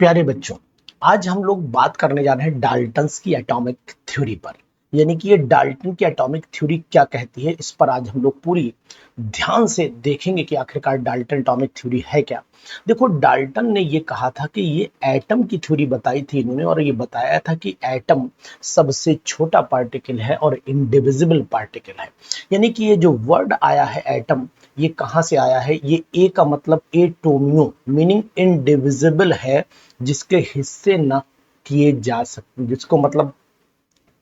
प्यारे बच्चों, आज हम लोग बात करने जा रहे हैं डाल्टन्स की एटॉमिक थ्योरी पर। यानी कि ये डाल्टन की एटॉमिक थ्योरी क्या कहती है, इस पर आज हम लोग पूरी ध्यान से देखेंगे कि आखिरकार डाल्टन एटॉमिक थ्योरी है क्या। देखो, डाल्टन ने ये कहा था कि ये एटम की थ्योरी बताई थी इन्होंने, और ये बताया था कि एटम सबसे छोटा पार्टिकल है और इंडिविजिबल पार्टिकल है। यानी कि ये जो वर्ड आया है एटम, ये कहाँ से आया है? ये ए का मतलब एटोमियो मीनिंग इनडिविजिबल है, जिसके हिस्से न किए जा सकते, जिसको मतलब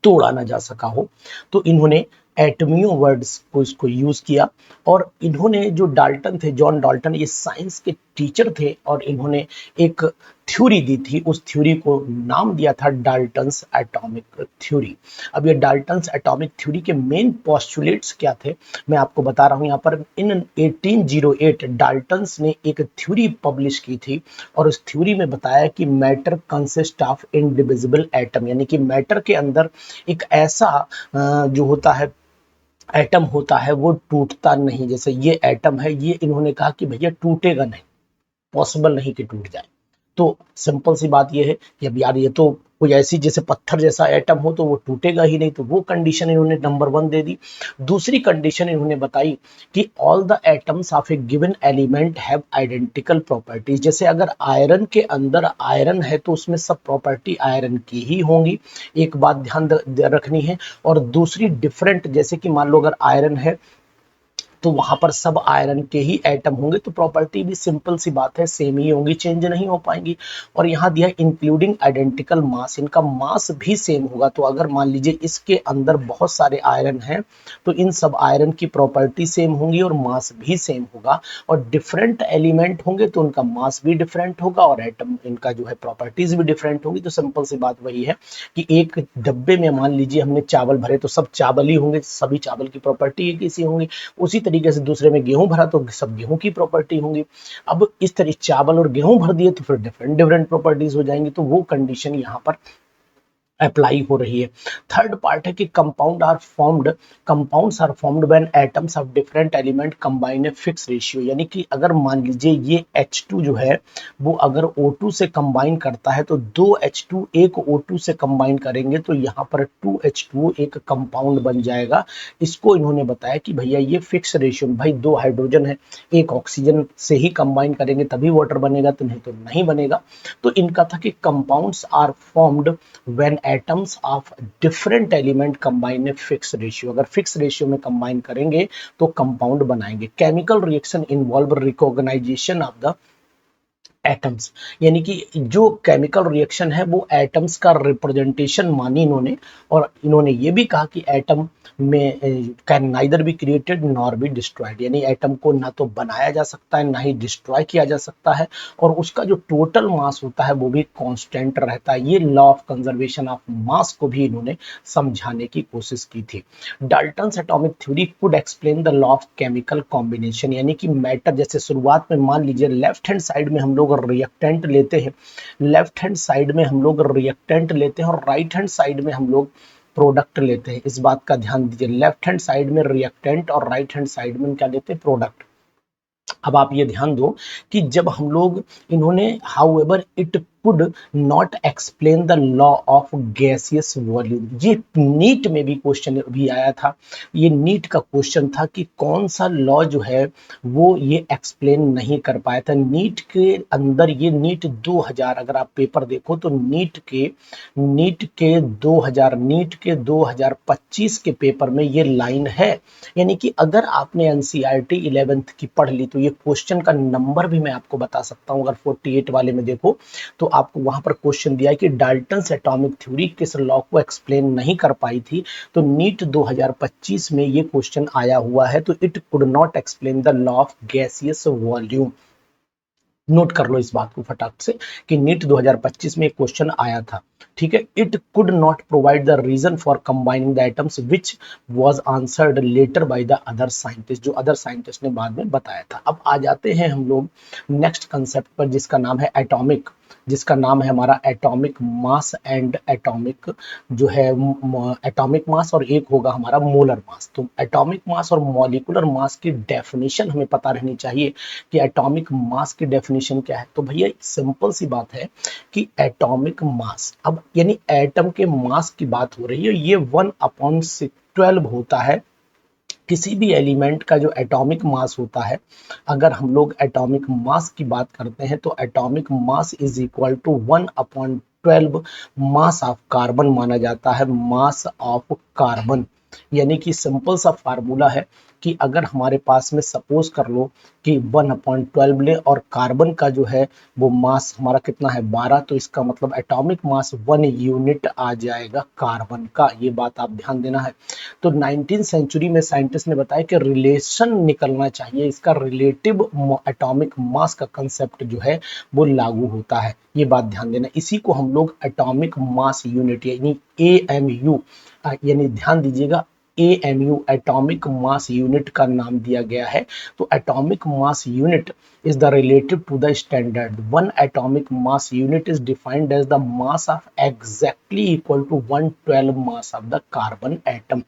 तोड़ा ना जा सका हो। तो इन्होंने एटमियो वर्ड्स को इसको यूज किया। और इन्होंने जो डाल्टन थे, जॉन डाल्टन, ये साइंस के टीचर थे और इन्होंने एक थ्योरी दी थी। उस थ्योरी को नाम दिया था डाल्टन्स एटॉमिक थ्योरी। अब ये डाल्टन्स एटॉमिक थ्योरी के मेन पोस्टुलेट्स क्या थे, मैं आपको बता रहा हूं यहाँ पर। इन 1808 डाल्टन्स ने एक थ्योरी पब्लिश की थी और उस थ्योरी में बताया कि matter consist of indivisible atom, यानी कि मैटर के अंदर एक ऐसा जो होता है एटम होता है, वो टूटता नहीं। जैसे ये एटम है, ये इन्होंने कहा कि भैया टूटेगा नहीं, पॉसिबल नहीं कि टूट जाए। तो सिंपल सी बात ये है कि अब यार ये तो कोई ऐसी जैसे पत्थर जैसा एटम हो तो वो टूटेगा ही नहीं, तो वो कंडीशन इन्होंने नंबर 1 दे दी। दूसरी कंडीशन इन्होंने बताई कि all the atoms of A given element have identical properties. जैसे अगर आयरन के अंदर आयरन है तो उसमें सब प्रॉपर्टी आयरन की ही होंगी, एक बात ध्यान रखनी है। और दूसरी डिफरेंट, जैसे कि मान लो अगर आयरन है तो वहां पर सब आयरन के ही एटम होंगे, तो प्रॉपर्टी भी सिंपल सी बात है सेम ही होंगी, चेंज नहीं हो पाएंगी। और यहाँ दिया इंक्लूडिंग आइडेंटिकल मास, इनका मास भी सेम होगा। तो अगर मान लीजिए इसके अंदर बहुत सारे आयरन हैं तो इन सब आयरन की प्रॉपर्टी सेम होंगी और मास भी सेम होगा। और डिफरेंट एलिमेंट होंगे तो उनका मास भी डिफरेंट होगा और एटम इनका जो है प्रॉपर्टीज भी डिफरेंट होगी। तो सिंपल सी बात वही है कि एक डब्बे में मान लीजिए हमने चावल भरे तो सब चावल ही होंगे, सभी चावल की प्रॉपर्टी एक ही होंगी। उसी तरीके से दूसरे में गेहूं भरा तो सब गेहूं की प्रॉपर्टी होंगी। अब इस तरह चावल और गेहूं भर दिए तो फिर डिफरेंट डिफरेंट प्रॉपर्टीज हो जाएंगी। तो वो कंडीशन यहाँ पर अप्लाई हो रही है। थर्ड पार्ट है कि compounds are formed when atoms of different element combine a fix ratio. यानी कि अगर मान लीजिए ये H2 जो है वो अगर O2 से कंबाइन करता है तो दो H2 एक O2 से कंबाइन करेंगे तो यहाँ पर 2H2 एक कंपाउंड बन जाएगा। इसको इन्होंने बताया कि भैया ये फिक्स रेशियो, भाई दो हाइड्रोजन है, एक ऑक्सीजन से ही कंबाइन करेंगे तभी वाटर बनेगा, तो नहीं तो नहीं बनेगा। तो इनका था कि compounds are formed when atoms of different element combine a fix ratio. अगर फिक्स रेशियो में कंबाइन करेंगे तो कंपाउंड बनाएंगे। Chemical reaction involve recognisation of the atoms, यानी कि जो केमिकल रिएक्शन है वो एटम्स का रिप्रेजेंटेशन मानी इन्होंने। और इन्होंने ये भी कहा कि एटम में can neither be created nor be destroyed, यानी एटम को ना तो बनाया जा सकता है ना ही डिस्ट्रॉय किया जा सकता है। और उसका जो टोटल मास होता है वो भी कांस्टेंट रहता है। ये लॉ ऑफ कंजर्वेशन ऑफ मास को भी इन्होंने समझाने की कोशिश की थी। Dalton's atomic theory could explain the law of chemical combination, यानी कि मैटर, जैसे शुरुआत में मान लीजिए लेफ्ट हैंड साइड में हम लोग रिएक्टेंट लेते हैं, लेफ्ट हैंड साइड में हम लोग रिएक्टेंट लेते हैं और राइट हैंड साइड में हम लोग प्रोडक्ट लेते हैं। इस बात का ध्यान दीजिए, लेफ्ट हैंड साइड में रिएक्टेंट और राइट हैंड साइड में क्या लेते हैं? प्रोडक्ट। अब आप ये ध्यान दो कि जब हम लोग, इन्होंने however it could not explain the law of gaseous volume, ये नीट में भी क्वेश्चन भी आया था। ये नीट का क्वेश्चन था कि कौन सा लॉ जो है वो ये एक्सप्लेन नहीं कर पाया था। नीट के अंदर ये नीट 2000, अगर आप पेपर देखो तो नीट के 2025 के पेपर में ये लाइन है। यानी कि अगर आपने एनसीईआरटी 11th की पढ़ ली तो ये क्वेश्चन का नंबर भी मैं आपको बता सकता हूं। अगर 48 वाले में देखो तो आपको वहां पर क्वेश्चन दिया है कि डाल्टन्स एटॉमिक थ्योरी किस लॉ को एक्सप्लेन नहीं कर पाई थी। तो नीट 2025 में ये क्वेश्चन आया हुआ है। तो it could not explain the law of gaseous volume. Note कर लो इस बात को फटाक से कि नीट 2025 में एक क्वेश्चन आया था। ठीक है, it could not provide the reason for combining the atoms which was answered later by the other scientist, जो अदर साइंटिस्ट ने बाद में बताया था। अब आ जाते हैं हम लोग नेक्स्ट कंसेप्ट पर जिसका नाम है एटॉमिक जिसका नाम है हमारा एटॉमिक मास एंड एटॉमिक जो है एटॉमिक मास, और एक होगा हमारा मोलर मास। तो एटॉमिक मास और मॉलिक्यूलर मास की डेफिनेशन हमें पता रहनी चाहिए कि एटॉमिक मास की डेफिनेशन क्या है। तो भैया सिंपल सी बात है कि एटॉमिक मास, अब यानी एटम के मास की बात हो रही है, ये 1/12 होता है। किसी भी एलिमेंट का जो एटॉमिक मास होता है, अगर हम लोग एटॉमिक मास की बात करते हैं तो atomic mass is equal to 1/12 mass of carbon माना जाता है, मास ऑफ कार्बन। यानी कि सिंपल सा फार्मूला है कि अगर हमारे पास में सपोज कर लो कि 1/12 ले और कार्बन का जो है वो मास हमारा कितना है 12, तो इसका मतलब एटॉमिक मास 1 यूनिट आ जाएगा कार्बन का। ये बात आप ध्यान देना है। तो 19वीं सेंचुरी में साइंटिस्ट ने बताया कि रिलेशन निकलना चाहिए, इसका रिलेटिव एटॉमिक मास का कंसेप्ट जो है वो लागू होता है। ये बात ध्यान देना, इसी को हम लोग एटॉमिक मास यूनिट यानी AMU यानी ध्यान दीजिएगा AMU एटॉमिक मास यूनिट का नाम दिया गया है। तो atomic mass unit is the relative to the standard. One atomic mass unit is defined as the mass of exactly equal to 1/12 mass of the carbon atom.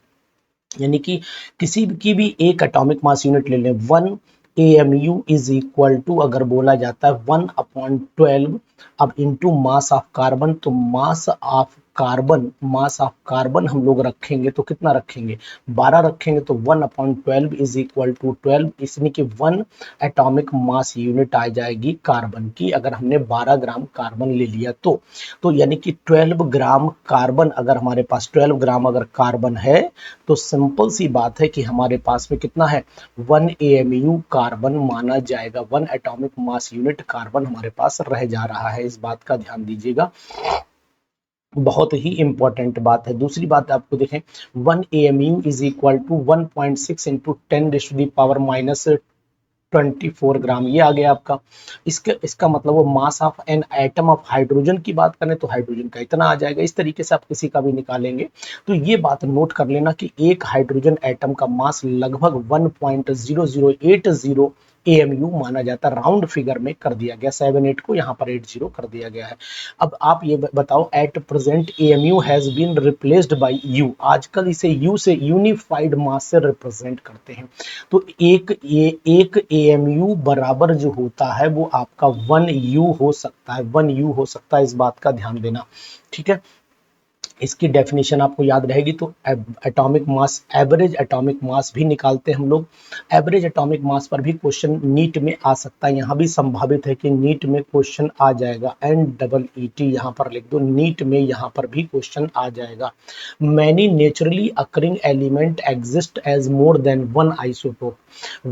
यानी कि किसी की भी एक एटॉमिक मास यूनिट ले लें, 1 AMU इज इक्वल टू अगर बोला जाता है 1/12 अब इंटू मास ऑफ कार्बन, तो मास ऑफ कार्बन हम लोग रखेंगे तो कितना रखेंगे 12 रखेंगे, तो 1/12 इज इक्वल टू 12, इसमें कि 1 एटॉमिक मास यूनिट आ जाएगी कार्बन की अगर हमने 12 ग्राम कार्बन ले लिया तो यानी कि 12 ग्राम कार्बन, अगर हमारे पास 12 ग्राम अगर कार्बन है तो सिंपल सी बात है कि हमारे पास में कितना है 1 AMU कार्बन माना जाएगा, 1 एटॉमिक मास यूनिट कार्बन हमारे पास रह जा रहा है। इस बात का ध्यान दीजिएगा, बहुत ही इंपॉर्टेंट बात है। दूसरी बात आपको देखें, 1 AMU is equal to 1.6 into 10⁻⁻24 gram, ये आ गया आपका। इसका मतलब वो mass of an atom of hydrogen की बात करें तो हाइड्रोजन का इतना आ जाएगा। इस तरीके से आप किसी का भी निकालेंगे तो ये बात नोट कर लेना कि एक हाइड्रोजन एटम का मास लगभग 1.0080 AMU माना जाता है। राउंड फिगर में कर दिया गया, 78 को यहाँ पर 80 कर दिया गया है। अब आप ये बताओ, at present AMU has been replaced by U, आजकल इसे U से यूनिफाइड मास से रिप्रेजेंट करते हैं। तो एक AMU बराबर जो होता है वो आपका 1U हो सकता है, 1U हो सकता है, इस बात का ध्यान देना, ठीक है। इसकी डेफिनेशन आपको याद रहेगी। तो एटॉमिक मास, एवरेज एटॉमिक मास भी निकालते हैं हम लोग। एवरेज एटॉमिक मास पर भी क्वेश्चन नीट में आ सकता है, यहाँ भी संभावित है कि नीट में क्वेश्चन आ जाएगा, NEET यहाँ पर लिख दो, नीट में यहाँ पर भी क्वेश्चन आ जाएगा। Many naturally occurring element exist as more than one isotope,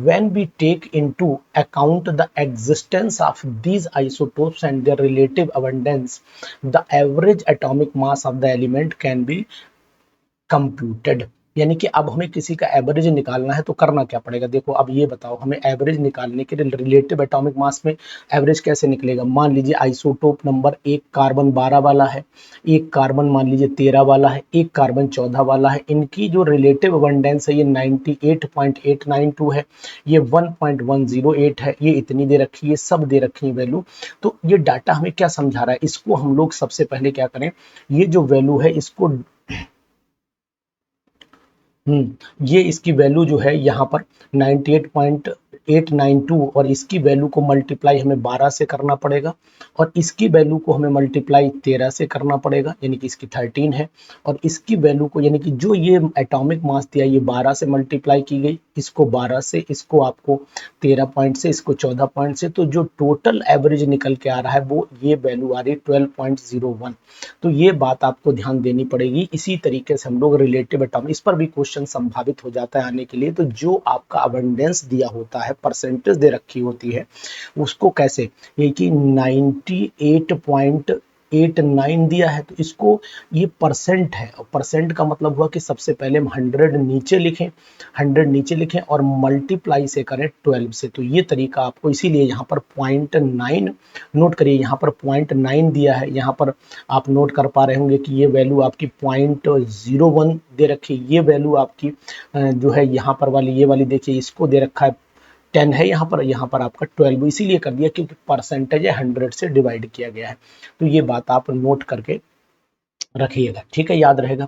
when we take into account the existence of these isotopes and their relative abundance, the average atomic mass of the element can be computed। यानी कि अब हमें किसी का average निकालना है तो करना क्या पड़ेगा। देखो अब ये बताओ, हमें एवरेज निकालने के लिए रिलेटिव एटॉमिक मास में एवरेज कैसे निकलेगा। मान लीजिए आइसोटोप नंबर, एक कार्बन 12 वाला है, एक कार्बन मान लीजिए 13 वाला है, एक कार्बन 14 वाला है, इनकी जो रिलेटिव अबंडेंस है ये 98.892 है, ये 1.108 है, ये इतनी दे रखी है, सब दे रखी है वैल्यू। तो ये डाटा हमें क्या समझा रहा है, इसको हम लोग सबसे पहले क्या करें, ये जो वैल्यू है इसको ये इसकी वैल्यू जो है यहाँ पर 98.892 और इसकी वैल्यू को मल्टीप्लाई हमें 12 से करना पड़ेगा और इसकी वैल्यू को हमें मल्टीप्लाई 13 से करना पड़ेगा, यानी कि इसकी 13 है। और इसकी वैल्यू को, यानी कि जो ये एटॉमिक मास दिया ये 12 से मल्टीप्लाई की गई, इसको 12 से, इसको आपको 13 पॉइंट से, इसको 14 पॉइंट से, तो जो टोटल एवरेज निकल के आ रहा है वो ये वैल्यू आ रही है 12.01। तो ये बात आपको ध्यान देनी पड़ेगी। इसी तरीके से हम लोग रिलेटिव एटॉमिक, इस पर भी क्वेश्चन संभावित हो जाता है आने के लिए। तो जो आपका अबंडेंस दिया होता है, परसेंटेज दे रखी होती है, उसको कैसे, ये कि 98.89 दिया है तो इसको, ये परसेंट है और परसेंट का मतलब हुआ कि सबसे पहले हम 100 नीचे लिखें, 100 नीचे लिखें और मल्टीप्लाई से करें 12 से। तो ये तरीका आपको, इसीलिए यहाँ पर 0.9 नोट करिए, यहाँ पर 0.9 दिया है, यहाँ पर आप नोट कर पा रहे होंगे कि ये वैल्यू आपकी 0.01 दे रखी है, ये वैल्यू आपकी जो है यहाँ पर वाली, ये वाली देखिए इसको दे रखा है 10 है यहाँ पर आपका 12 इसीलिए कर दिया क्योंकि परसेंटेज है 100 से डिवाइड किया गया है। तो ये बात आप नोट करके रखिएगा, ठीक है, याद रहेगा।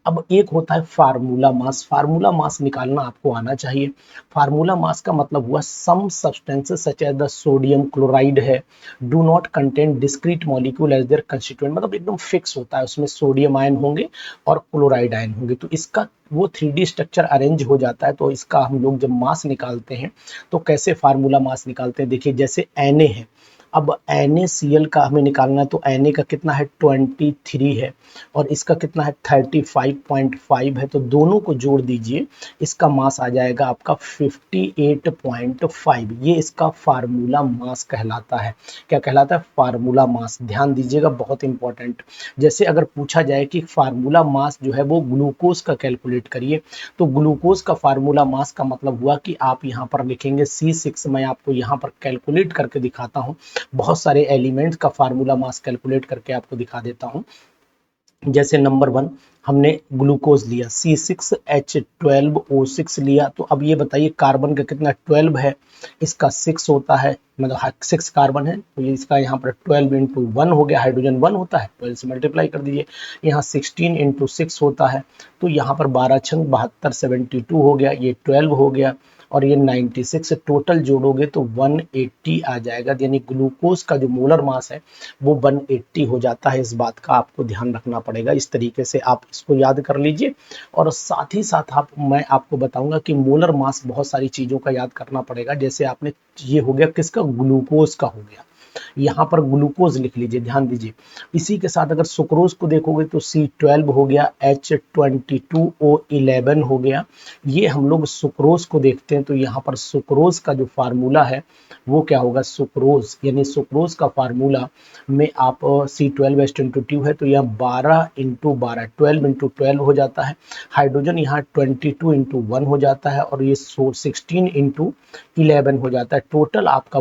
अब एक होता है फार्मूला मास। फार्मूला मास निकालना आपको आना चाहिए। फार्मूला मास का मतलब हुआ some substances such as the sodium chloride है do not contain discrete molecule as their constituent, मतलब एकदम फिक्स होता है, उसमें सोडियम आयन होंगे और क्लोराइड आयन होंगे, तो इसका वो 3D स्ट्रक्चर अरेंज हो जाता है। तो इसका हम लोग जब मास निकालते हैं तो कैसे फार्मूला मास निकालते हैं, देखिए जैसे Na है, अब NaCl का हमें निकालना है तो Na का कितना है 23 है और इसका कितना है 35.5 है, तो दोनों को जोड़ दीजिए, इसका मास आ जाएगा आपका 58.5। ये इसका फार्मूला मास कहलाता है। क्या कहलाता है? Formula mass. ध्यान दीजिएगा, बहुत इंपॉर्टेंट। जैसे अगर पूछा जाए कि फार्मूला मास जो है वो ग्लूकोज का कैलकुलेट करिए, तो ग्लूकोज का फार्मूला मास का मतलब हुआ कि आप यहाँ पर लिखेंगे C6। मैं आपको यहाँ पर कैलकुलेट करके दिखाता हूँ, बहुत सारे एलिमेंट्स का फार्मूला मास कैलकुलेट करके आपको दिखा देता हूं। जैसे नंबर 1 हमने ग्लूकोज लिया C6H12O6 लिया, तो अब ये बताइए कार्बन का कितना 12 है, इसका 6 होता है, मतलब 6 कार्बन है, तो ये इसका यहाँ पर 12 इंटू 1 हो गया, हाइड्रोजन 1 होता है, 12 से मल्टीप्लाई कर दीजिए। यहाँ 16 इंटू 6 होता है, तो यहाँ पर 12 छंग 72, 72 हो गया, ये 12 हो गया और ये 96, टोटल जोड़ोगे तो 180 आ जाएगा। यानी ग्लूकोज का जो मोलर मास है वो 180 हो जाता है। इस बात का आपको ध्यान रखना पड़ेगा। इस तरीके से आप इसको याद कर लीजिए और साथ ही साथ मैं आपको बताऊंगा कि मोलर मास बहुत सारी चीज़ों का याद करना पड़ेगा। जैसे आपने, ये हो गया किसका, ग्लूकोज का हो गया, यहाँ पर ग्लूकोज लिख लीजिए, ध्यान दीजिए। इसी के साथ अगर सुक्रोज को देखोगे तो C12 हो गया, H22O11 हो गया। ये हम लोग सुक्रोज को देखते हैं तो यहाँ पर सुक्रोज का जो फार्मूला है वो क्या होगा, सुक्रोज, यानी सुक्रोज का फार्मूला में आप C12H22 है तो यह 12 इंटू 12, 12 इंटू 12 हो जाता है। हाइड्रोजन यहाँ 22 इंटू 1 हो जाता है और ये 16 इंटू 11 हो जाता है। टोटल आपका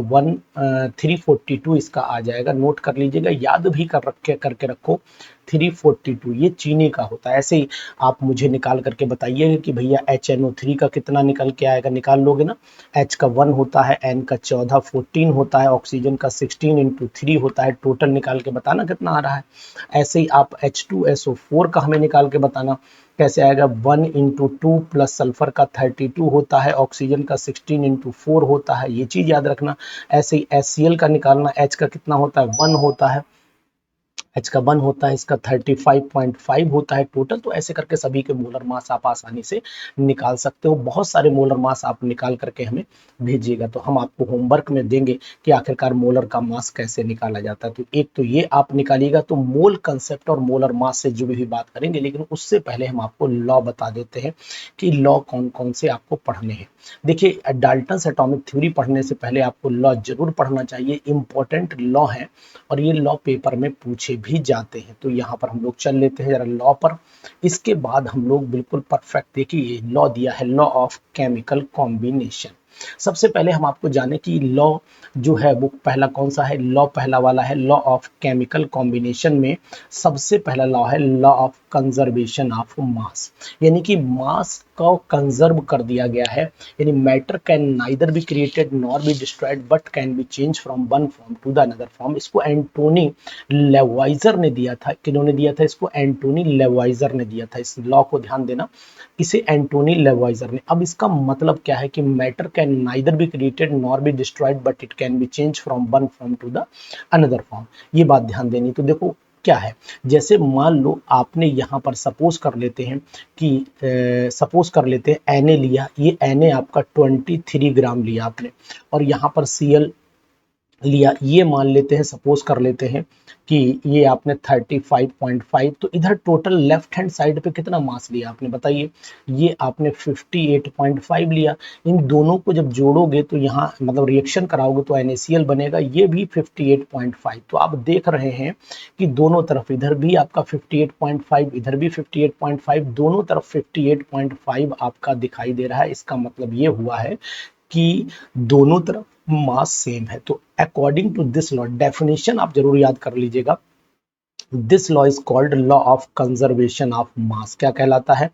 342 इसका आ जाएगा। नोट कर लीजिएगा, याद भी करके रखो। 342 ये चीनी का होता है। ऐसे ही आप मुझे निकाल करके बताइएगा कि भैया HNO3 का कितना निकल के आएगा, निकाल लोगे ना। H का 1 होता है, N का 14, 14 होता है, ऑक्सीजन का 16 इंटू 3 होता है। टोटल निकाल के बताना कितना आ रहा है। ऐसे ही आप H2SO4 का हमें निकाल के बताना कैसे आएगा। 1 इंटू 2 प्लस सल्फर का 32 होता है, ऑक्सीजन का 16 इंटू 4 होता है, ये चीज याद रखना। ऐसे ही HCl का निकालना, H का कितना होता है, 1 होता है, H का 1 होता है, इसका 35.5 होता है टोटल। तो ऐसे करके सभी के मोलर मास आप आसानी से निकाल सकते हो। बहुत सारे मोलर मास आप निकाल करके हमें भेजिएगा तो हम आपको होमवर्क में देंगे कि आखिरकार मोलर का मास कैसे निकाला जाता है। तो एक तो ये आप निकालिएगा, तो मोल कंसेप्ट और मोलर मास से जुड़ी हुई बात करेंगे, लेकिन उससे पहले हम आपको लॉ बता देते हैं कि लॉ कौन कौन से आपको पढ़ने हैं। देखिए, डाल्टन्स एटॉमिक थ्योरी पढ़ने से पहले आपको लॉ जरूर पढ़ना चाहिए, इंपॉर्टेंट लॉ है और ये लॉ पेपर में पूछे भी जाते हैं। तो यहाँ पर हम लोग चल लेते हैं जरा लॉ पर। इसके बाद हम लोग बिल्कुल परफेक्ट, देखिए लॉ दिया है, लॉ ऑफ केमिकल कॉम्बिनेशन। सबसे पहले हम आपको जाने कि लॉ जो है वो पहला कौन सा है। लॉ पहला वाला है लॉ ऑफ केमिकल कॉम्बिनेशन में सबसे पहला लॉ है लॉ ऑफ कंजर्वेशन ऑफ मास, यानी कि मास को कंजर्व कर दिया गया है। यानी matter can neither be created nor be destroyed but can be change from one form to the another form. इसको एंटोनी लेवाइजर ने दिया था। किन्होंने दिया था इसको? एंटोनी लेवाइजर ने दिया था। इस लॉ को ध्यान देना, इसे एंटोनी लेवाइजर ने। अब इसका मतलब क्या है कि matter can neither be created nor be destroyed but it can be change from one form to the another form. ये बात ध्यान देनी। तो देखो क्या है, जैसे मान लो आपने यहाँ पर सपोज कर लेते हैं कि सपोज कर लेते हैं Na लिया, ये Na आपका 23 ग्राम लिया आपने, और यहाँ पर Cl लिया, ये मान लेते हैं, सपोज कर लेते हैं कि ये आपने 35.5, तो इधर टोटल लेफ्ट हैंड साइड पे कितना मास लिया आपने, बताइए। ये आपने 58.5 लिया। इन दोनों को जब जोड़ोगे तो यहाँ मतलब रिएक्शन कराओगे तो NaCl बनेगा, ये भी 58.5। तो आप देख रहे हैं कि दोनों तरफ, इधर भी आपका 58.5, इधर भी 58.5, दोनों तरफ 58.5 आपका दिखाई दे रहा है। इसका मतलब ये हुआ है कि दोनों तरफ मास सेम है। तो according to this law, definition आप जरूर याद कर लीजिएगा, this law is called law of conservation of mass. क्या कहलाता है?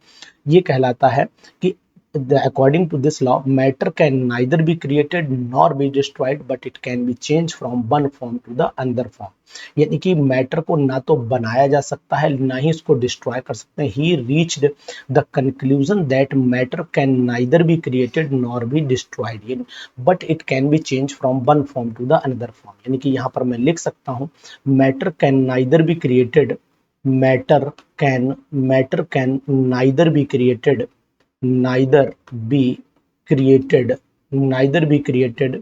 ये कहलाता है कि according to this law, matter can neither be created nor be destroyed, but it can be changed from one form to the another form. यानी कि matter को ना तो बनाया जा सकता है ना ही इसको डिस्ट्रॉय कर सकते हैं. He reached the conclusion that matter can neither be created nor be destroyed, but it can be changed from one form to the another form. यानी कि यहाँ पर मैं लिख सकता हूँ matter can neither be created, matter can neither be created, neither be created neither be created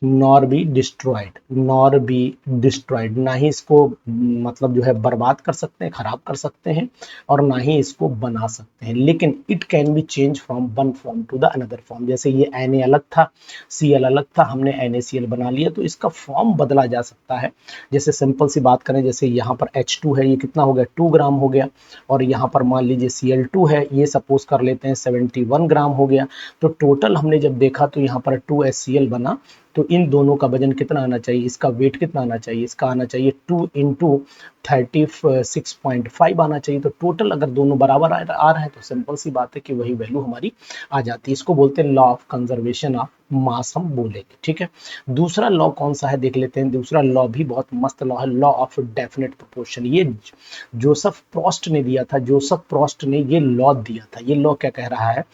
nor be destroyed, nor be destroyed, ना ही इसको मतलब जो है बर्बाद कर सकते हैं, खराब कर सकते हैं, और ना ही इसको बना सकते हैं. लेकिन it can be change from one form to the another form. जैसे ये Na अलग था, Cl अलग था, हमने NaCl बना लिया, तो इसका फॉर्म बदला जा सकता है. जैसे सिंपल सी बात करें, जैसे यहाँ पर H2 है, ये कितना हो गया 2 ग्राम हो गया, और यहाँ पर मान लीजिए Cl2 है, ये सपोज कर लेते हैं 71 ग्राम हो गया. तो टोटल हमने जब देखा तो यहाँ पर 2HCl बना. तो इन दोनों का वजन कितना आना चाहिए, इसका वेट कितना आना चाहिए, इसका आना चाहिए 2 इंटू 36.5 आना चाहिए. तो टोटल अगर दोनों बराबर आ रहे हैं तो सिंपल सी बात है कि वही वैल्यू हमारी आ जाती है. इसको बोलते हैं लॉ ऑफ कंजर्वेशन ऑफ मास, हम बोलेंगे. ठीक है, दूसरा लॉ कौन सा है देख लेते हैं. दूसरा लॉ भी बहुत मस्त लॉ है, लॉ ऑफ डेफिनेट प्रोपोर्शन. ये जोसेफ प्रोस्ट ने दिया था, जोसेफ प्रोस्ट ने ये लॉ दिया था. ये लॉ क्या कह रहा है,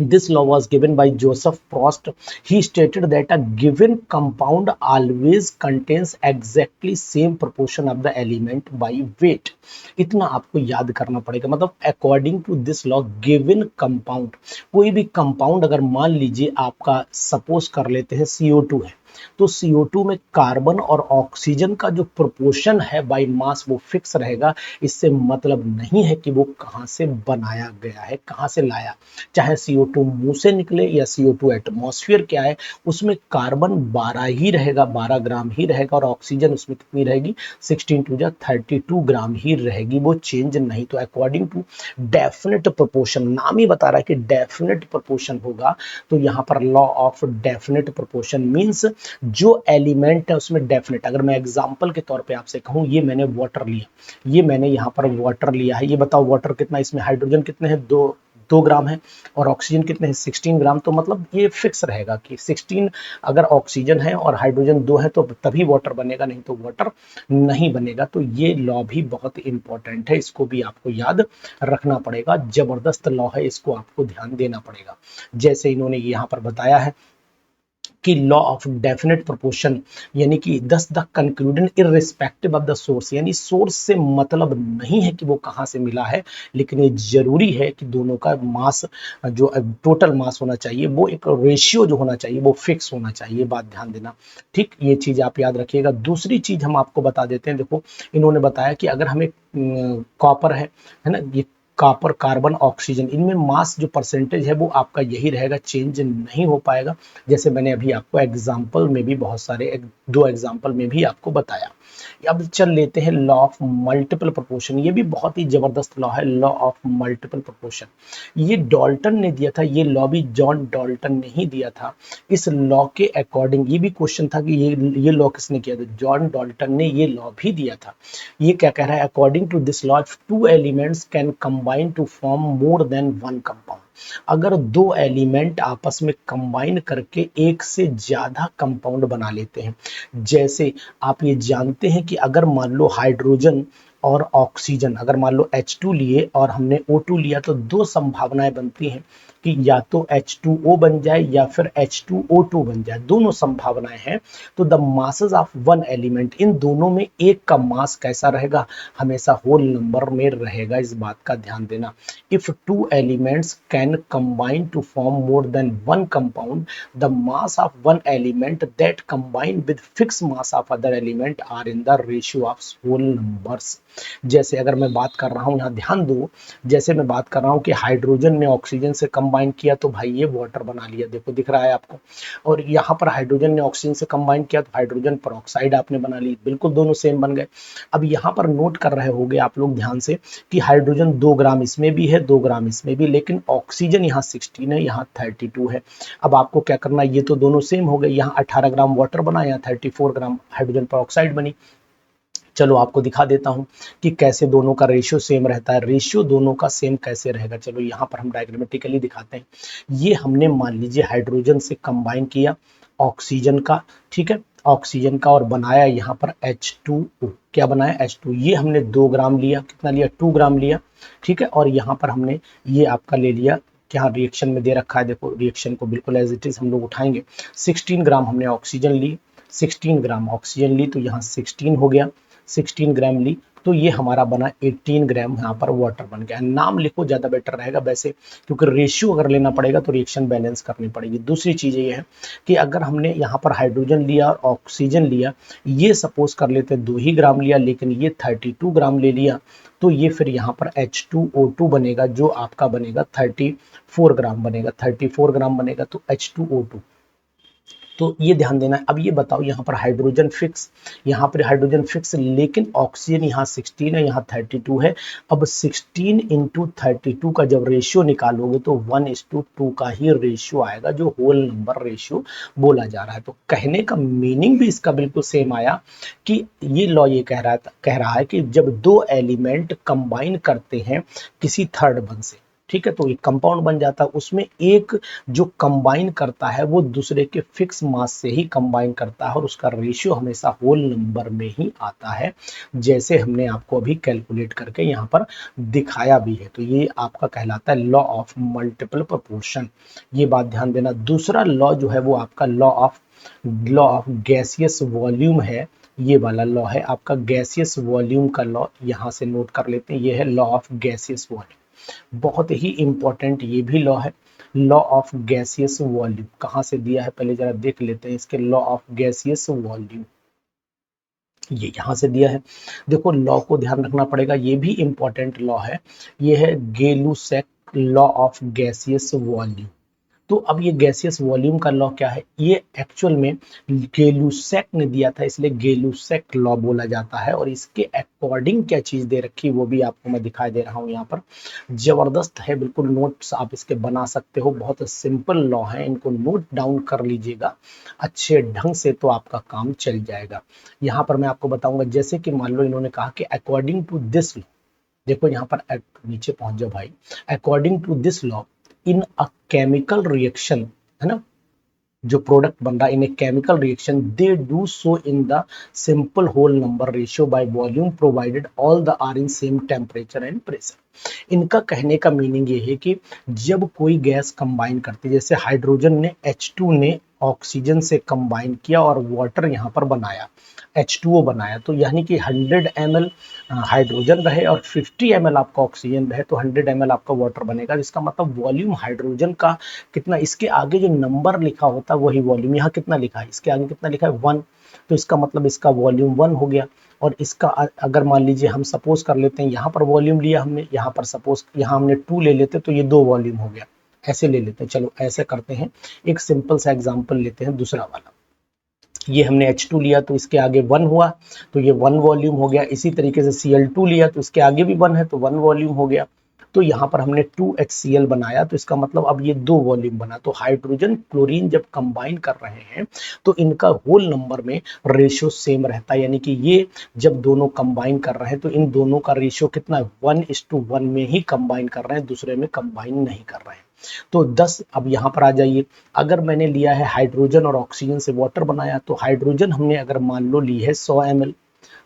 this law was given by Joseph Prost. He stated that a given compound always contains exactly same proportion of the element by weight. इतना आपको याद करना पड़ेगा. मतलब according to this law, given compound, कोई भी कंपाउंड अगर मान लीजिए आपका सपोज कर लेते हैं CO2 है, तो CO2 में कार्बन और ऑक्सीजन का जो प्रोपोर्शन है बाय मास वो फिक्स रहेगा. इससे मतलब नहीं है कि वो कहां से बनाया गया है, कहां से लाया. चाहे CO2 मुंह से निकले या CO2 एटमॉस्फेयर क्या है, उसमें कार्बन 12 ही रहेगा, 12 ग्राम ही रहेगा, और ऑक्सीजन उसमें कितनी रहेगी 16 टू 32 ग्राम ही रहेगी, वो चेंज नहीं. तो अकॉर्डिंग टू डेफिनेट प्रोपोर्शन, नाम ही बता रहा है कि डेफिनेट प्रोपोर्शन होगा. तो यहाँ पर law of definite proportion means जो एलिमेंट है उसमें डेफिनेट. अगर मैं एग्जांपल के तौर पे आपसे कहूं, ये मैंने वाटर लिया, ये मैंने यहाँ पर वाटर लिया है, ये बताओ वाटर कितना, इसमें हाइड्रोजन कितने हैं, 2 ग्राम है, और ऑक्सीजन कितने हैं 16 ग्राम. तो मतलब ये फिक्स रहेगा कि 16 अगर ऑक्सीजन है और हाइड्रोजन 2 है तो तभी वाटर बनेगा, नहीं तो वाटर नहीं बनेगा. तो ये लॉ भी बहुत इंपॉर्टेंट है, इसको भी आपको याद रखना पड़ेगा. जबरदस्त लॉ है, इसको आपको ध्यान देना पड़ेगा. जैसे इन्होंने यहाँ पर बताया है कि लॉ ऑफ डेफिनेट प्रोपोर्शन, यानी कि दस the conclusion irrespective of the source, यानी सोर्स से मतलब नहीं है कि वो कहाँ से मिला है, लेकिन ये जरूरी है कि दोनों का मास, जो टोटल मास होना चाहिए, वो एक रेशियो जो होना चाहिए वो फिक्स होना चाहिए. बात ध्यान देना. ठीक, ये चीज आप याद रखिएगा. दूसरी चीज हम आपको बता देते हैं. देखो, इन्होंने बताया कि अगर हमें कॉपर है ना, ये कॉपर, कार्बन, ऑक्सीजन, इनमें मास जो परसेंटेज है वो आपका यही रहेगा, चेंज नहीं हो पाएगा. जैसे मैंने अभी आपको एग्जांपल में भी बहुत सारे 2 एग्जांपल में भी आपको बताया. अब चल लेते हैं लॉ ऑफ मल्टीपल प्रोपोर्शन. ये भी बहुत ही जबरदस्त लॉ है, लॉ ऑफ मल्टीपल प्रोपोर्शन. ये डाल्टन ने दिया था, ये लॉ भी जॉन डाल्टन ने ही दिया था. इस लॉ के अकॉर्डिंग, ये भी क्वेश्चन था कि ये लॉ किसने किया था, जॉन डाल्टन ने ये लॉ भी दिया था. ये क्या कह रहा है, according to this law 2 elements can combine to form more than 1 compound. अगर 2 एलिमेंट आपस में कंबाइन करके एक से ज्यादा कंपाउंड बना लेते हैं, जैसे आप ये जानते हैं कि अगर मान लो हाइड्रोजन और ऑक्सीजन, अगर मान लो H2 लिए और हमने O2 लिया, तो 2 संभावनाएं बनती हैं कि या तो H2O बन जाए या फिर H2O2 बन जाए, दोनों संभावनाएं हैं. तो the masses of one element, इन दोनों में एक का मास कैसा रहेगा, हमेशा होल नंबर में रहेगा. इस बात का ध्यान देना. If 2 elements can combine to form more than 1 compound, the mass of one element that combine with fix mass of other element are in the ratio of whole numbers. जैसे अगर मैं बात कर रहा हूं, यहाँ ध्यान दो, जैसे मैं बात कर रहा हूं कि हाइड्रोजन ने ऑक्सीजन से कंबाइन किया तो भाई ये वाटर बना लिया, देखो दिख रहा है आपको. और यहाँ पर हाइड्रोजन ने ऑक्सीजन से कंबाइन किया तो हाइड्रोजन पेरोक्साइड आपने बना ली, बिल्कुल दोनों सेम बन गए. अब यहाँ पर नोट कर रहे होंगे आप लोग ध्यान से कि हाइड्रोजन 2 ग्राम इसमें भी है, 2 ग्राम इसमें भी, लेकिन ऑक्सीजन यहाँ 16 है, यहाँ 32 है. अब आपको क्या करना है, ये तो दोनों सेम हो गए, यहाँ 18 ग्राम वाटर बना, यहाँ 34 ग्राम हाइड्रोजन पेरोक्साइड बनी. चलो आपको दिखा देता हूं कि कैसे दोनों का रेशियो सेम रहता है। रेशियो दोनों का सेम कैसे रहेगा, चलो यहाँ पर हम डायग्रामेटिकली दिखाते हैं। ये हमने मान लीजिए हाइड्रोजन से कंबाइन किया ऑक्सीजन का, ठीक है, ऑक्सीजन का, और बनाया यहाँ पर H2O। क्या बनाया? H2। ये हमने 2 ग्राम लिया, कितना लिया? 2 ग्राम लिया, ठीक है। और यहाँ पर हमने ये आपका ले लिया, क्या रिएक्शन में दे रखा है, देखो रिएक्शन को बिल्कुल एज इट इज हम लोग उठाएंगे। 16 ग्राम हमने ऑक्सीजन ली, 16 ग्राम ऑक्सीजन ली तो यहाँ 16 हो गया, 16 ग्राम ली तो ये हमारा बना 18 ग्राम यहाँ पर वाटर बन गया। नाम लिखो ज़्यादा बेटर रहेगा वैसे, क्योंकि रेशियो अगर लेना पड़ेगा तो रिएक्शन बैलेंस करनी पड़ेगी। दूसरी चीज़ ये है कि अगर हमने यहाँ पर हाइड्रोजन लिया और ऑक्सीजन लिया, ये सपोज कर लेते हैं 2 ही ग्राम लिया, लेकिन ये 32 ग्राम ले लिया, तो ये फिर यहाँ पर H2O2 बनेगा, जो आपका बनेगा 34 ग्राम बनेगा, 34 ग्राम बनेगा तो H2O2। तो ये ध्यान देना है। अब ये बताओ, यहाँ पर हाइड्रोजन फिक्स, यहाँ पर हाइड्रोजन फिक्स, लेकिन ऑक्सीजन यहाँ 16 है, यहाँ 32 है। अब 16 इंटू 32 का जब रेशियो निकालोगे तो 1:2 का ही रेशियो आएगा, जो होल नंबर रेशियो बोला जा रहा है। तो कहने का मीनिंग भी इसका बिल्कुल सेम आया कि ये लॉ ये कह रहा है कि जब 2 एलिमेंट कंबाइन करते हैं किसी थर्ड बंद से, ठीक है, तो एक कंपाउंड बन जाता है। उसमें एक जो कंबाइन करता है वो दूसरे के फिक्स मास से ही कंबाइन करता है और उसका रेशियो हमेशा होल नंबर में ही आता है, जैसे हमने आपको अभी कैलकुलेट करके यहाँ पर दिखाया भी है। तो ये आपका कहलाता है लॉ ऑफ मल्टीपल प्रोपोर्शन। ये बात ध्यान देना। दूसरा लॉ जो है वो आपका लॉ ऑफ गैसियस वॉल्यूम है। ये वाला लॉ है आपका गैसियस वॉल्यूम का लॉ, यहाँ से नोट कर लेते हैं। ये है लॉ ऑफ गैसियस वॉल्यूम, बहुत ही इंपॉर्टेंट ये भी लॉ है। लॉ ऑफ गैसियस वॉल्यूम कहाँ से दिया है पहले जरा देख लेते हैं। इसके लॉ ऑफ गैसियस वॉल्यूम ये यहाँ से दिया है। देखो लॉ को ध्यान रखना पड़ेगा, ये भी इंपॉर्टेंट लॉ है। ये है गेलुसैक लॉ ऑफ गैसियस वॉल्यूम। तो अब ये गैसियस वॉल्यूम का लॉ क्या है, ये एक्चुअल में गेलुसैक ने दिया था, इसलिए गेलुसैक लॉ बोला जाता है। और इसके अकॉर्डिंग क्या चीज दे रखी वो भी आपको मैं दिखाई दे रहा हूँ यहाँ पर। जबरदस्त है, बिल्कुल नोट्स आप इसके बना सकते हो, बहुत सिंपल लॉ है, इनको नोट डाउन कर लीजिएगा अच्छे ढंग से तो आपका काम चल जाएगा। यहाँ पर मैं आपको बताऊंगा, जैसे कि मान लो इन्होंने कहा कि अकॉर्डिंग टू दिस लॉ, देखो यहाँ पर नीचे पहुंच जाओ भाई, according to this law in a chemical reaction, है ना, जो प्रोडक्ट बन रहा है in a chemical reaction, they do so in the simple whole number ratio by volume provided all the are in same temperature and pressure. इनका कहने का meaning ये है कि जब कोई गैस कंबाइन करती है, जैसे हाइड्रोजन ने H2 ने ऑक्सीजन से कंबाइन किया और वाटर यहाँ पर बनाया, H2O बनाया, तो यानी कि 100 ml हाइड्रोजन रहे और 50 ml आपका ऑक्सीजन रहे तो 100 ml आपका वाटर बनेगा। इसका मतलब वॉल्यूम हाइड्रोजन का कितना, इसके आगे जो नंबर लिखा होता है वही वॉल्यूम, यहाँ कितना लिखा है, इसके आगे कितना लिखा है 1, तो इसका मतलब इसका वॉल्यूम 1 हो गया। और इसका अगर मान लीजिए हम सपोज कर लेते हैं यहाँ पर वॉल्यूम लिया हमने, यहाँ पर सपोज यहाँ हमने 2 ले लेते तो ये 2 वॉल्यूम हो गया, ऐसे ले लेते हैं। चलो ऐसे करते हैं, एक सिंपल सा एग्जांपल लेते हैं दूसरा वाला। ये हमने H2 लिया तो इसके आगे 1 हुआ तो ये 1 वॉल्यूम हो गया। इसी तरीके से Cl2 लिया तो इसके आगे भी 1 है तो 1 वॉल्यूम हो गया। तो यहाँ पर हमने 2HCl बनाया तो इसका मतलब अब ये 2 वॉल्यूम बना। तो हाइड्रोजन क्लोरीन जब कंबाइन कर रहे हैं तो इनका होल नंबर में रेशियो सेम रहता है, यानी कि ये जब दोनों कंबाइन कर रहे हैं तो इन दोनों का रेशियो कितना है, 1:1 में ही कंबाइन कर रहे हैं, दूसरे में कंबाइन नहीं कर रहे हैं। तो 10, अब यहाँ पर आ जाइए, अगर मैंने लिया है हाइड्रोजन और ऑक्सीजन से वाटर बनाया तो हाइड्रोजन हमने अगर मान लो ली है 100 ml,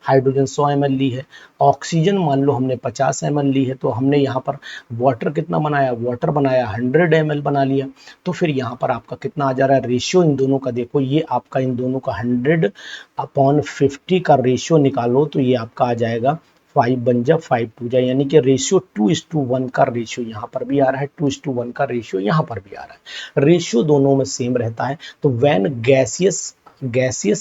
हाइड्रोजन 100 ml ली है, ऑक्सीजन मान लो हमने 50 ml ली है, तो हमने यहाँ पर वाटर कितना बनाया, वाटर बनाया 100 ml बना लिया। तो फिर यहाँ पर आपका कितना आ जा रहा है रेशियो इन दोनों का, देखो ये आपका इन दोनों का 100/50 का रेशियो निकालो तो ये आपका आ जाएगा 5 बन जा 5 टू जा, यानी कि रेशियो 2:1 का रेशियो यहाँ पर भी आ रहा है, 2:1 का रेशियो यहाँ पर भी आ रहा है। रेशियो दोनों में सेम रहता है। तो when gaseous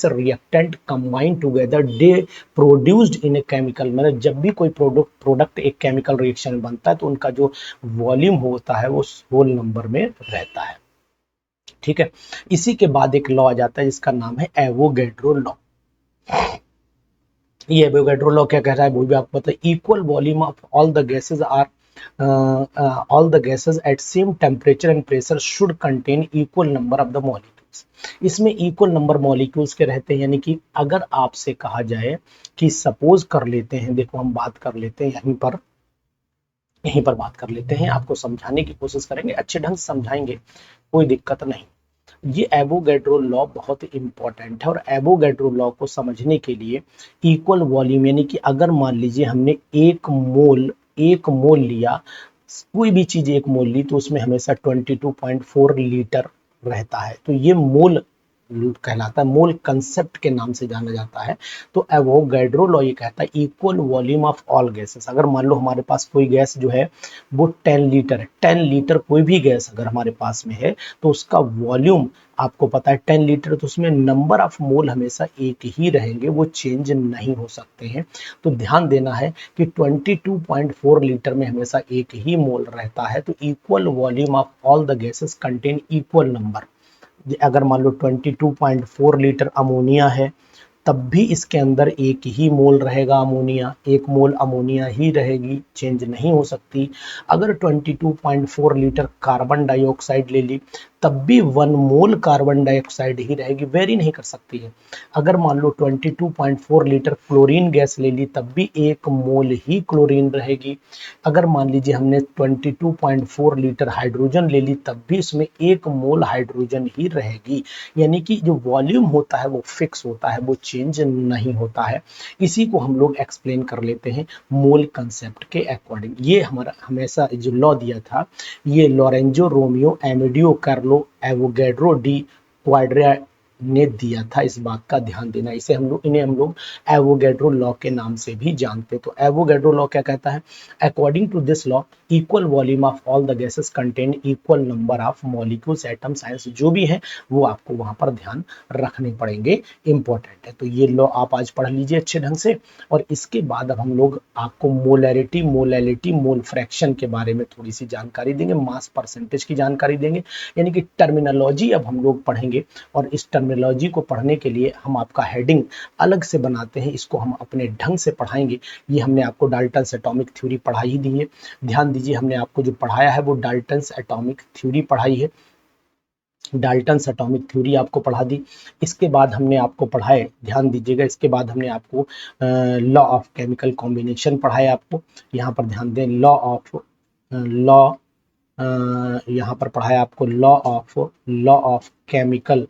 reactant combine together they produced in a chemical, मतलब जब भी कोई प्रोडक्ट एक केमिकल रिएक्शन में बनता है तो उनका जो वॉल्यूम होता है वो होल नंबर में रहता है। ठीक है, इसी के बाद एक लॉ आ जाता है जिसका नाम है एवोगैड्रो लॉ। ये एवोगैड्रो लॉ क्या कह रहा है वो भी आपको पता है, equal volume of all the gases are all the gases at same temperature and pressure should contain equal number of the molecules। Gases. इसमें इक्वल नंबर मॉलिक्यूल्स के रहते हैं, यानी कि अगर आपसे कहा जाए कि सपोज कर लेते हैं, देखो हम बात कर लेते हैं यहीं पर बात कर लेते हैं, आपको समझाने की कोशिश करेंगे, अच्छे ढंग से समझाएंगे, कोई दिक्कत नहीं। ये एवोगैड्रो लॉ बहुत इंपॉर्टेंट है, और एवोगैड्रो लॉ को समझने के लिए इक्वल वॉल्यूम, यानी कि अगर मान लीजिए हमने एक मोल लिया, कोई भी चीज एक मोल ली, तो उसमें हमेशा 22.4 लीटर रहता है, तो ये मोल कहलाता है, मोल कंसेप्ट के नाम से जाना जाता है। तो एवोगैड्रो लॉ ये कहता है equal volume of all gases. अगर मान लो हमारे पास कोई गैस जो है वो 10 लीटर है, 10 लीटर कोई भी गैस अगर हमारे पास में है, तो उसका वॉल्यूम आपको पता है 10 लीटर, तो उसमें नंबर ऑफ मोल हमेशा एक ही रहेंगे, वो चेंज नहीं हो सकते हैं। तो ध्यान देना है कि 22.4 लीटर में हमेशा एक ही मोल रहता है। तो equal volume of all the gases contain equal number. अगर मान लो 22.4 लीटर अमोनिया है, तब भी इसके अंदर एक ही मोल रहेगा अमोनिया, एक मोल अमोनिया ही रहेगी, चेंज नहीं हो सकती। अगर 22.4 लीटर कार्बन डाइऑक्साइड ले ली, तब भी 1 मोल कार्बन डाइऑक्साइड ही रहेगी, वेरी नहीं कर सकती है। अगर मान लो 22.4 लीटर क्लोरीन गैस ले ली, तब भी 1 मोल ही क्लोरीन रहेगी। अगर मान लीजिए हमने 22.4 लीटर हाइड्रोजन ले ली, तब भी इसमें 1 मोल हाइड्रोजन ही रहेगी। यानी कि जो वॉल्यूम होता है वो फिक्स होता है, वो चेंज नहीं होता है। इसी को हम लोग एक्सप्लेन कर लेते हैं मोल कंसेप्ट के अकॉर्डिंग। ये हमारा हमेशा जो लॉ दिया था, ये Lorenzo Romeo Amedeo Carlo Avogadro D Quadra ने दिया था। इस बात का ध्यान देना, इन्हें हम लोग एवोगैड्रो लॉ के नाम से भी जानते हैं। तो एवोगैड्रो लॉ क्या कहता है? According to this law equal volume of all the gases contain equal number of molecules, atom, science जो भी है वो आपको वहां पर ध्यान रखने पड़ेंगे, इंपॉर्टेंट है। तो ये लॉ आप आज पढ़ लीजिए अच्छे ढंग से। और इसके बाद अब हम लोग आपको मोलैरिटी, मोलैलिटी, मोल फ्रैक्शन के बारे में थोड़ी सी जानकारी देंगे, मास परसेंटेज की जानकारी देंगे, यानी कि टर्मिनोलॉजी अब हम लोग पढ़ेंगे। और इस टर्मिनोलॉजी को पढ़ने के लिए हम आपका हेडिंग अलग से बनाते हैं, इसको हम अपने ढंग से पढ़ाएंगे। ये हमने आपको डाल्टन्स एटॉमिक थ्योरी पढ़ाई ही दी है, ध्यान दीजिए, हमने आपको जो पढ़ाया है वो डाल्टन्स एटॉमिक थ्योरी पढ़ाई है, डाल्टन्स एटॉमिक थ्योरी आपको पढ़ा दी। इसके बाद हमने आपको पढ़ाए, ध्यान दीजिएगा, इसके बाद हमने आपको लॉ ऑफ केमिकल कॉम्बिनेशन पढ़ाया आपको। यहाँ पर ध्यान दें, लॉ यहाँ पर पढ़ाया आपको लॉ ऑफ केमिकल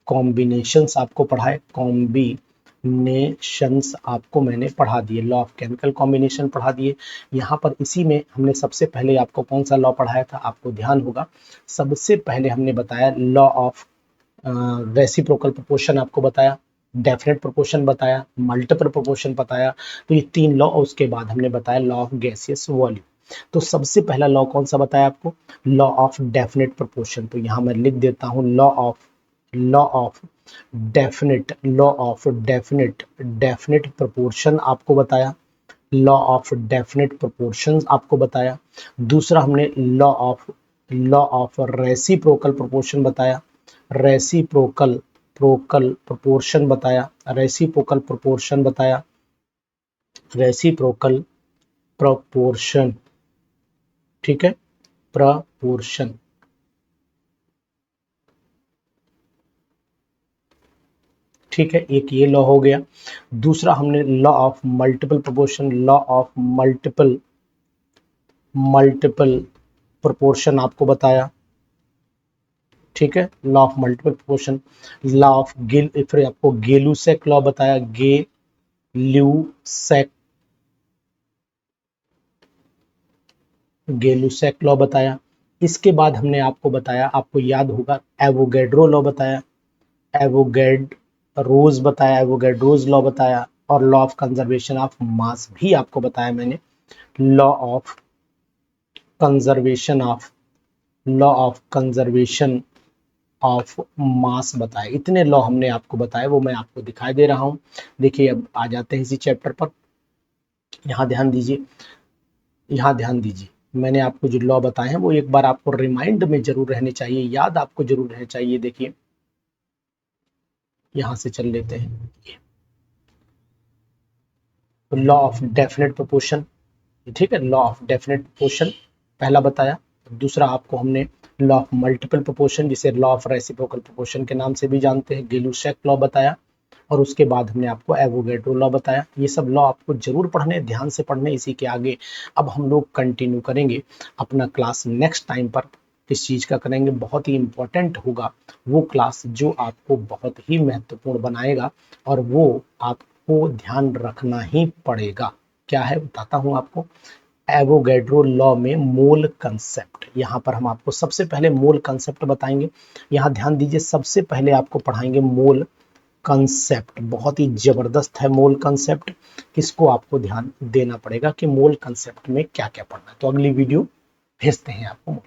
कॉम्बिनेशंस आपको पढ़ाए, कॉम्बिनेशंस आपको मैंने पढ़ा दिए, लॉ ऑफ केमिकल कॉम्बिनेशन पढ़ा दिए। यहाँ पर इसी में हमने सबसे पहले आपको कौन सा लॉ पढ़ाया था, आपको ध्यान होगा, सबसे पहले हमने बताया लॉ ऑफ रेसिप्रोकल प्रोपोर्शन आपको बताया, डेफिनेट प्रोपोर्शन बताया, मल्टीपल प्रोपोर्शन बताया। तो ये 3 लॉ, और उसके बाद हमने बताया लॉ ऑफ गैसियस वॉल्यूम। तो सबसे पहला लॉ कौन सा बताया आपको? Law of definite proportion. तो यहाँ मैं लिख देता हूँ लॉ ऑफ डेफिनेट प्रोपोर्शन आपको बताया, लॉ ऑफ डेफिनेट प्रोपोर्शंस आपको बताया। दूसरा हमने लॉ ऑफ रेसिप्रोकल प्रोपोर्शन बताया, रेसिप्रोकल प्रोपोर्शन बताया, रेसिप्रोकल प्रोपोर्शन, ठीक है, प्रपोर्शन, ठीक है, एक ये लॉ हो गया। दूसरा हमने law of multiple proportion, multiple proportion आपको बताया, ठीक है, law of multiple proportion. Law of फिर आपको गेलुसेक लॉ बताया, गेलुसेक लॉ बताया। इसके बाद हमने आपको बताया, आपको याद होगा, एवोगैड्रो लॉ बताया, एवोगैड्रोज लॉ बताया, और लॉ ऑफ कंजर्वेशन ऑफ मास भी आपको बताया मैंने, लॉ ऑफ कंजर्वेशन ऑफ मास बताया। इतने लॉ हमने आपको बताए, वो मैं आपको दिखाई दे रहा हूं। देखिए अब आ जाते हैं इसी चैप्टर पर। यहाँ ध्यान दीजिए, मैंने आपको जो लॉ बताए हैं वो एक बार आपको रिमाइंड में जरूर रहने चाहिए, याद आपको जरूर रहना चाहिए। देखिए यहां से चल लेते हैं, लॉ ऑफ डेफिनेट प्रोपोर्शन, ठीक है, लॉ ऑफ डेफिनेट प्रोपोर्शन पहला बताया। दूसरा आपको हमने लॉ ऑफ मल्टीपल प्रोपोर्शन जिसे लॉ ऑफ रेसिप्रोकल प्रोपोर्शन के नाम से भी जानते हैं, गिलुशैक लॉ बताया, और उसके बाद हमने आपको एवोगैड्रो लॉ बताया। ये सब लॉ आपको जरूर पढ़ने, ध्यान से पढ़ने। इसी के आगे अब हम लोग कंटिन्यू करेंगे अपना क्लास नेक्स्ट टाइम पर। किस चीज़ का करेंगे, बहुत ही इंपॉर्टेंट होगा वो क्लास जो आपको बहुत ही महत्वपूर्ण बनाएगा और वो आपको ध्यान रखना ही पड़ेगा। क्या है बताता हूँ आपको। एवोगैड्रो लॉ में मोल कंसेप्ट, यहाँ पर हम आपको सबसे पहले मोल कंसेप्ट बताएंगे। यहाँ ध्यान दीजिए, सबसे पहले आपको पढ़ाएंगे मोल कंसेप्ट। बहुत ही जबरदस्त है मोल कंसेप्ट, इसको आपको ध्यान देना पड़ेगा कि मोल कंसेप्ट में क्या क्या पढ़ना है। तो अगली वीडियो भेजते हैं आपको।